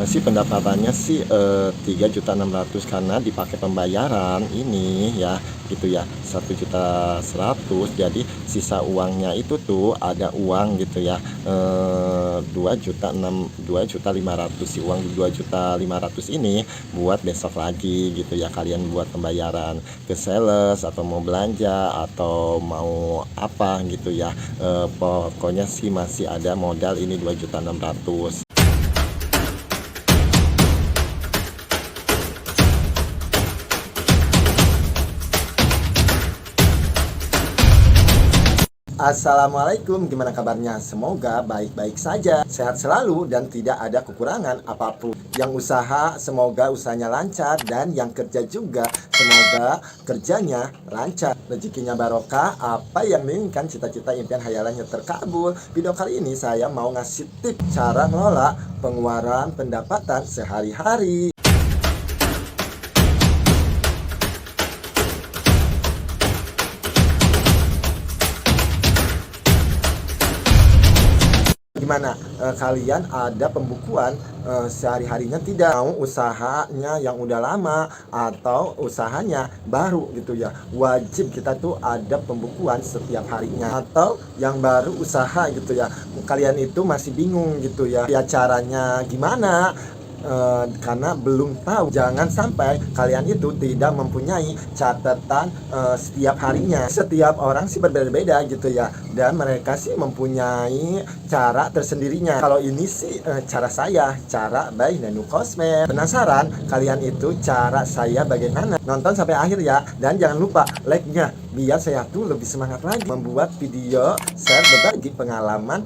sih pendapatannya sih 3.600.000 karena dipakai pembayaran ini ya gitu ya 1.100.000. Jadi sisa uangnya itu tuh ada uang gitu ya 2.500.000. Si uang 2.500.000 ini buat besok lagi gitu ya, kalian buat pembayaran ke sales atau mau belanja atau mau apa gitu ya. Pokoknya sih masih ada modal ini 2.600.000. Assalamualaikum, gimana kabarnya? Semoga baik-baik saja, sehat selalu dan tidak ada kekurangan apapun. Yang usaha semoga usahanya lancar, dan yang kerja juga semoga kerjanya lancar, rezekinya barokah, apa yang diinginkan, cita-cita, impian, hayalannya terkabul. Video kali ini saya mau ngasih tips cara ngelola pengeluaran pendapatan sehari-hari. Gimana kalian ada pembukuan sehari-harinya, tidak mau usahanya yang udah lama atau usahanya baru gitu ya, wajib kita tuh ada pembukuan setiap harinya. Atau yang baru usaha gitu ya, kalian itu masih bingung gitu ya caranya gimana, karena belum tahu. Jangan sampai kalian itu tidak mempunyai catatan setiap harinya. Setiap orang sih berbeda-beda gitu ya, dan mereka sih mempunyai cara tersendirinya. Kalau ini sih cara saya, cara by Nenu Cosmed. Penasaran kalian itu cara saya bagaimana? Nonton sampai akhir ya, dan jangan lupa like-nya biar saya tuh lebih semangat lagi membuat video share berbagi pengalaman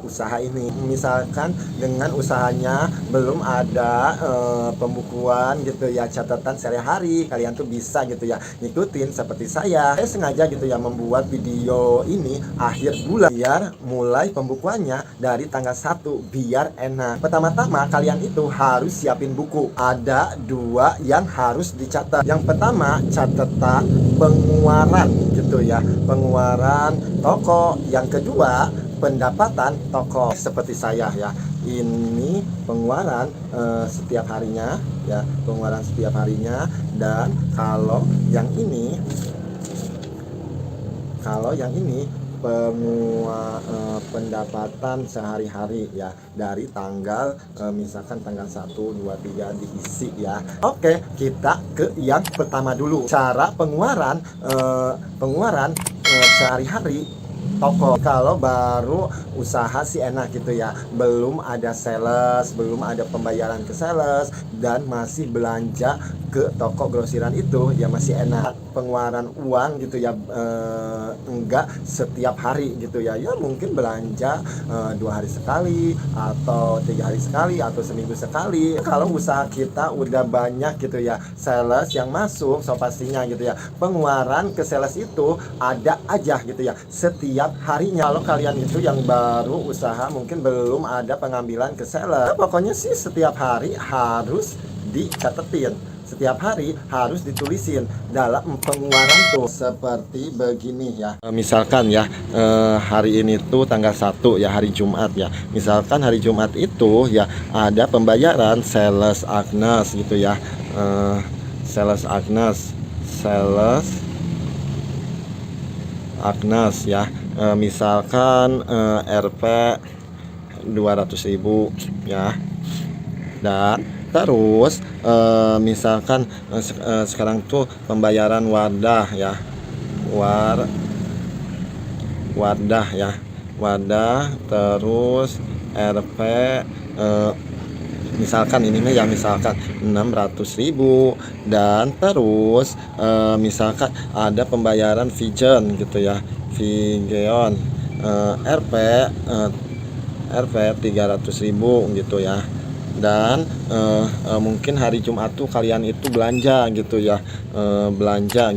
usaha ini. Misalkan dengan usahanya belum ada pembukuan gitu ya, catatan sehari-hari, kalian tuh bisa gitu ya ngikutin seperti saya sengaja gitu ya membuat video ini akhir bulan biar mulai pembukuannya dari tanggal 1 biar enak. Pertama-tama kalian itu harus siapin buku. Ada dua yang harus dicatat. Yang pertama catatan pengeluaran gitu ya, pengeluaran toko. Yang kedua pendapatan toko, seperti saya ya, ini pengeluaran setiap harinya ya, pengeluaran setiap harinya. Dan kalau yang ini pendapatan sehari-hari ya, dari tanggal misalkan tanggal 1, 2, 3 diisi ya. Oke, kita ke yang pertama dulu, cara pengeluaran sehari-hari toko. Kalau baru usaha sih enak gitu ya, belum ada sales, belum ada pembayaran ke sales, dan masih belanja ke toko grosiran itu ya masih enak. Pengeluaran uang gitu ya enggak setiap hari gitu ya, ya mungkin belanja 2 hari sekali atau 3 hari sekali atau seminggu sekali. Kalau usaha kita udah banyak gitu ya sales yang masuk, so pastinya gitu ya pengeluaran ke sales itu ada aja gitu ya setiap harinya. Kalau kalian itu yang baru usaha mungkin belum ada pengambilan ke sales, nah, pokoknya sih setiap hari harus dicatetin, setiap hari harus ditulisin dalam pengeluaran tuh seperti begini ya. Misalkan ya hari ini tuh tanggal 1 ya, hari Jumat ya. Misalkan hari Jumat itu ya ada pembayaran sales Agnes gitu ya, sales Agnes ya. Misalkan Rp 200.000 ya. Dan terus misalkan sekarang tuh pembayaran wadah ya, wadah terus Rp misalkan ini ya, misalkan 600.000. Dan terus misalkan ada pembayaran Vision gitu ya, Vision Rp 300.000 gitu ya. Dan mungkin hari Jumat tuh kalian itu belanja gitu ya, belanja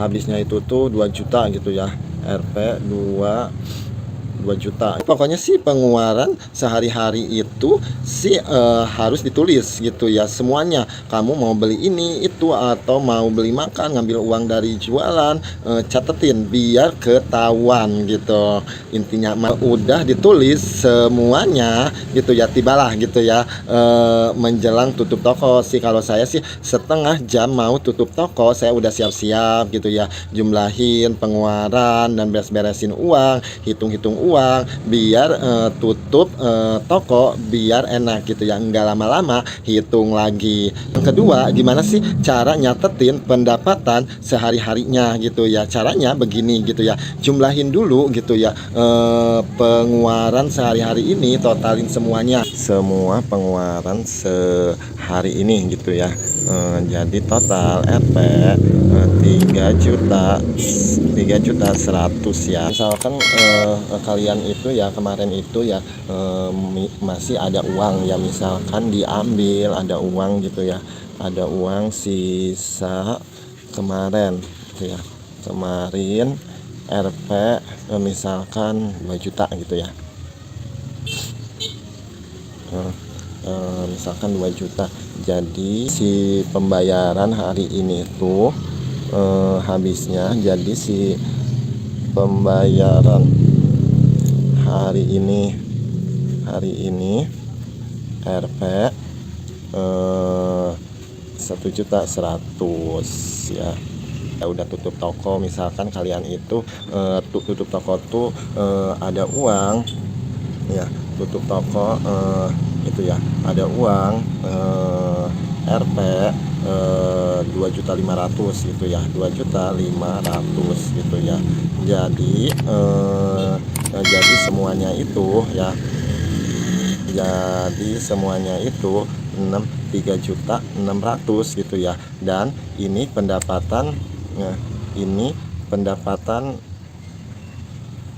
habisnya itu tuh 2 juta gitu ya, Rp 2 2 juta. Pokoknya sih pengeluaran sehari-hari itu sih harus ditulis gitu ya semuanya. Kamu mau beli ini itu atau mau beli makan, ngambil uang dari jualan, catetin biar ketahuan gitu. Intinya udah ditulis semuanya gitu ya, tibalah gitu ya menjelang tutup toko sih. Kalau saya sih setengah jam mau tutup toko, saya udah siap-siap gitu ya, jumlahin pengeluaran dan beres-beresin uang, hitung-hitung uang biar tutup toko biar enak gitu ya, nggak lama-lama hitung lagi. Yang kedua, gimana sih cara nyatetin pendapatan sehari-harinya gitu ya. Caranya begini gitu ya, jumlahin dulu gitu ya pengeluaran sehari-hari ini, totalin semuanya, semua pengeluaran sehari ini gitu ya. Jadi total RP 3.100.000 ya. Misalkan kalian itu ya kemarin itu ya masih ada uang ya, misalkan diambil ada uang gitu ya, ada uang sisa kemarin gitu ya, kemarin RP misalkan 2 juta gitu ya, misalkan 2 juta. Jadi si pembayaran hari ini tuh habisnya, jadi si pembayaran hari ini RP 1.100.000 ya. Udah tutup toko, misalkan kalian itu tutup toko tuh ada uang ya, tutup toko itu ya ada uang RP 2.500.000 gitu ya, 2.500.000 gitu ya. Jadi semuanya itu ya, jadi semuanya itu 3.600.000 gitu ya. Dan ini pendapatan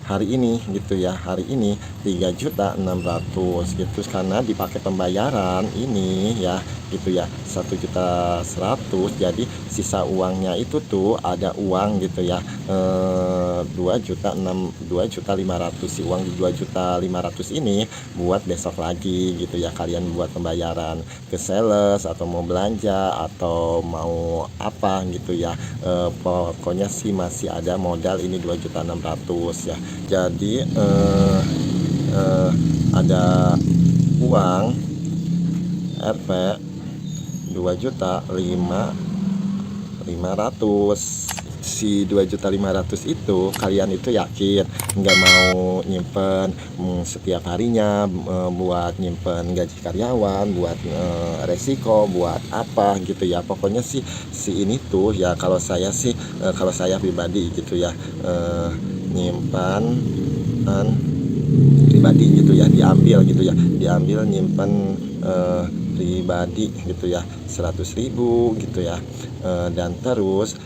hari ini gitu ya, hari ini 3.600.000 gitu, karena dipakai pembayaran ini ya gitu ya 1.100.000. jadi sisa uangnya itu tuh ada uang gitu ya 2.500.000. si uang 2.500.000 ini buat besok lagi gitu ya, kalian buat pembayaran ke sales atau mau belanja atau mau apa gitu ya. Pokoknya sih masih ada modal ini 2.600.000 ya. Jadi ada uang RP 2.500.000. Si 2.500.000 itu kalian itu yakin nggak mau nyimpen setiap harinya, buat nyimpen gaji karyawan, buat resiko, buat apa gitu ya. Pokoknya sih si ini tuh ya, kalau saya sih kalau saya pribadi gitu ya nyimpan pribadi gitu ya, diambil nyimpen pribadi gitu ya 100.000 gitu ya. Dan terus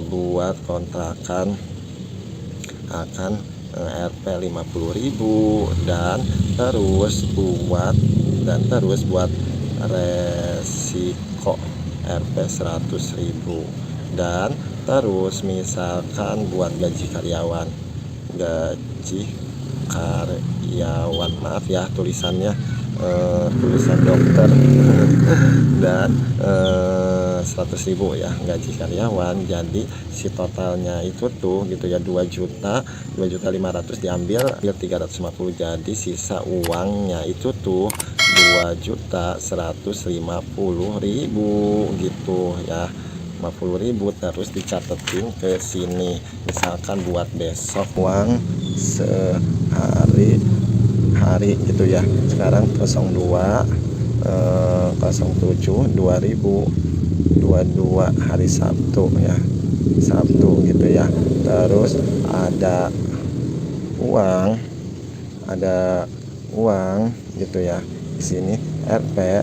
buat kontrakan akan RP 50.000, dan terus buat resiko RP 100.000, dan terus misalkan buat gaji karyawan maaf ya tulisannya tulisan dokter dan 100.000 ya gaji karyawan. Jadi si totalnya itu tuh gitu ya 2.500.000 diambil 350, jadi sisa uangnya itu tuh 2.150.000 gitu ya, 50.000. terus dicatetin ke sini, misalkan buat besok uang sehari gitu ya. Sekarang 02/07/2022 hari Sabtu ya, Sabtu gitu ya. Terus ada uang gitu ya di sini RP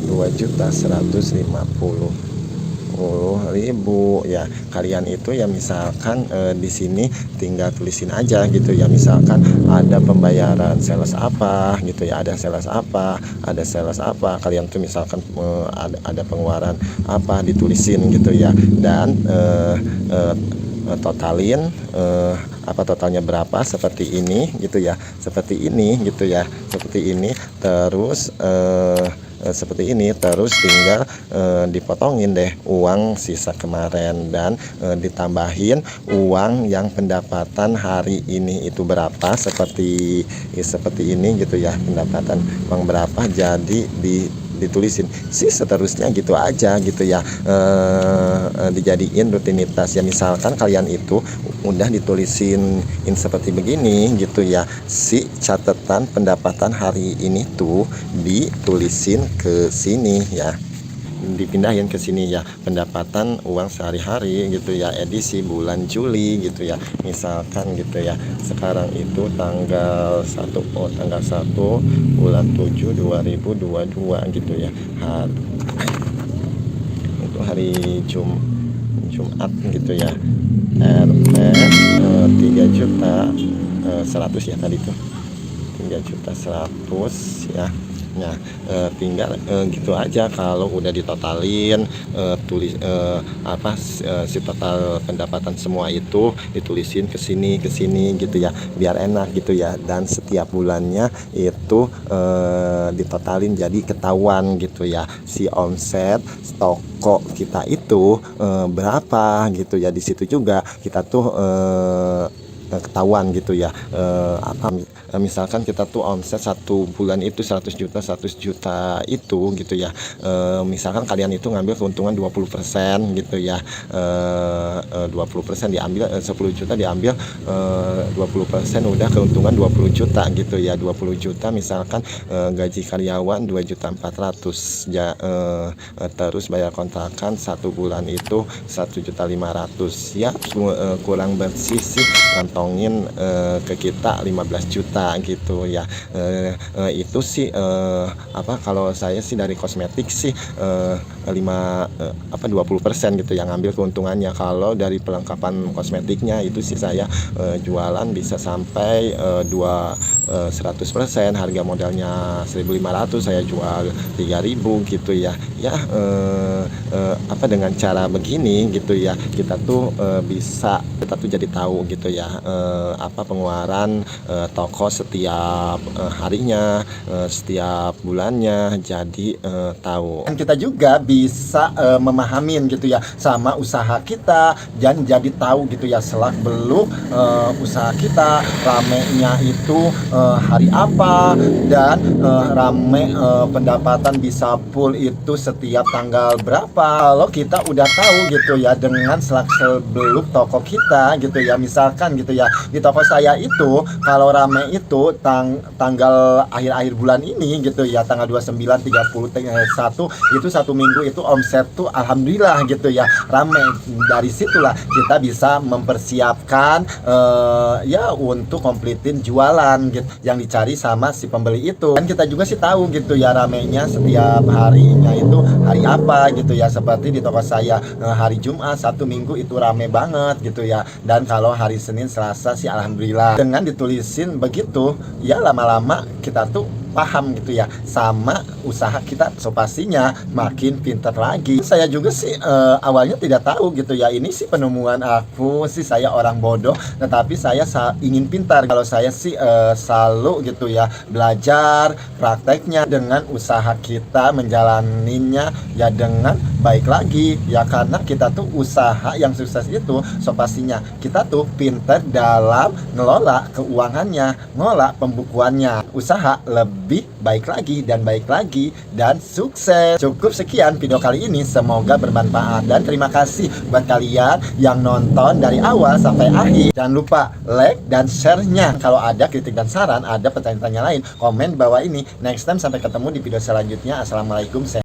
2.150.000 ya. Kalian itu ya misalkan di sini tinggal tulisin aja gitu ya, misalkan ada pembayaran sales apa gitu ya, ada sales apa, kalian tuh misalkan ada pengeluaran apa ditulisin gitu ya. Dan totalin apa totalnya berapa, seperti ini gitu ya, seperti ini gitu ya, seperti ini. Terus seperti ini, terus tinggal dipotongin deh uang sisa kemarin dan ditambahin uang yang pendapatan hari ini itu berapa, seperti ini gitu ya, pendapatan uang berapa, jadi ditulisin sih seterusnya gitu aja gitu ya, dijadiin rutinitas ya. Misalkan kalian itu udah ditulisin seperti begini gitu ya, si catatan pendapatan hari ini tuh ditulisin ke sini ya, dipindahin ke sini ya, pendapatan uang sehari-hari gitu ya, edisi bulan Juli gitu ya. Misalkan gitu ya, sekarang itu tanggal 1 bulan 7 2022 gitu ya, untuk hari Jumat gitu ya. RP 3 juta 100 ya tadi tuh, 3 juta 100 ya. Nah, tinggal gitu aja. Kalau udah ditotalin, si total pendapatan semua itu ditulisin ke sini gitu ya, biar enak gitu ya. Dan setiap bulannya itu ditotalin, jadi ketahuan gitu ya, si omset toko kita itu berapa gitu ya. Di situ juga kita tuh ketahuan gitu ya, misalkan kita tuh omset satu bulan itu 100 juta itu gitu ya, misalkan kalian itu ngambil keuntungan 20% gitu ya, 20% diambil 10 juta, diambil 20% udah keuntungan 20 juta gitu ya. 20 juta misalkan gaji karyawan 2.400.000 ya, terus bayar kontrakan satu bulan itu 1.500.000 ya, kurang bersih sih ngantongin ke kita 15 juta gitu ya. Itu sih kalau saya sih dari kosmetik sih 20% gitu yang ngambil keuntungannya. Kalau dari pelengkapan kosmetiknya itu sih saya jualan bisa sampai 100%, harga modalnya 1.500, saya jual 3.000 gitu ya. Ya dengan cara begini gitu ya, kita tuh jadi tahu gitu ya, pengeluaran toko setiap harinya, setiap bulannya, jadi tahu. Dan kita juga bisa memahamin gitu ya sama usaha kita, dan jadi tahu gitu ya selak beluk usaha kita ramenya itu hari apa, dan rame pendapatan bisa full itu setiap tanggal berapa. Kalau kita udah tahu gitu ya dengan selak beluk toko kita gitu ya, misalkan gitu ya, di toko saya itu kalau rame itu tanggal akhir-akhir bulan ini gitu ya, tanggal 29, 30, 1 itu satu minggu itu omset tuh alhamdulillah gitu ya rame. Dari situlah kita bisa mempersiapkan ya untuk komplitin jualan gitu yang dicari sama si pembeli itu. Dan kita juga sih tahu gitu ya ramenya setiap harinya itu hari apa gitu ya. Seperti di toko saya hari Jumat satu minggu itu rame banget gitu ya, dan kalau hari Senin Selasa sih alhamdulillah. Dengan ditulisin begitu ya, lama-lama kita tuh paham gitu ya sama usaha kita, so pastinya makin pintar lagi. Saya juga sih awalnya tidak tahu gitu ya, ini sih penemuan aku sih, saya orang bodoh tetapi saya ingin pintar. Kalau saya sih selalu gitu ya belajar prakteknya dengan usaha kita, menjalaninya ya dengan baik lagi ya, karena kita tuh usaha yang sukses itu so pastinya kita tuh pintar dalam ngelola keuangannya, ngelola pembukuannya, usaha lebih baik lagi dan sukses. Cukup sekian video kali ini, semoga bermanfaat dan terima kasih buat kalian yang nonton dari awal sampai akhir. Jangan lupa like dan share-nya. Kalau ada kritik dan saran, ada pertanyaan-pertanyaan lain, komen di bawah ini. Next time sampai ketemu di video selanjutnya. Assalamualaikum.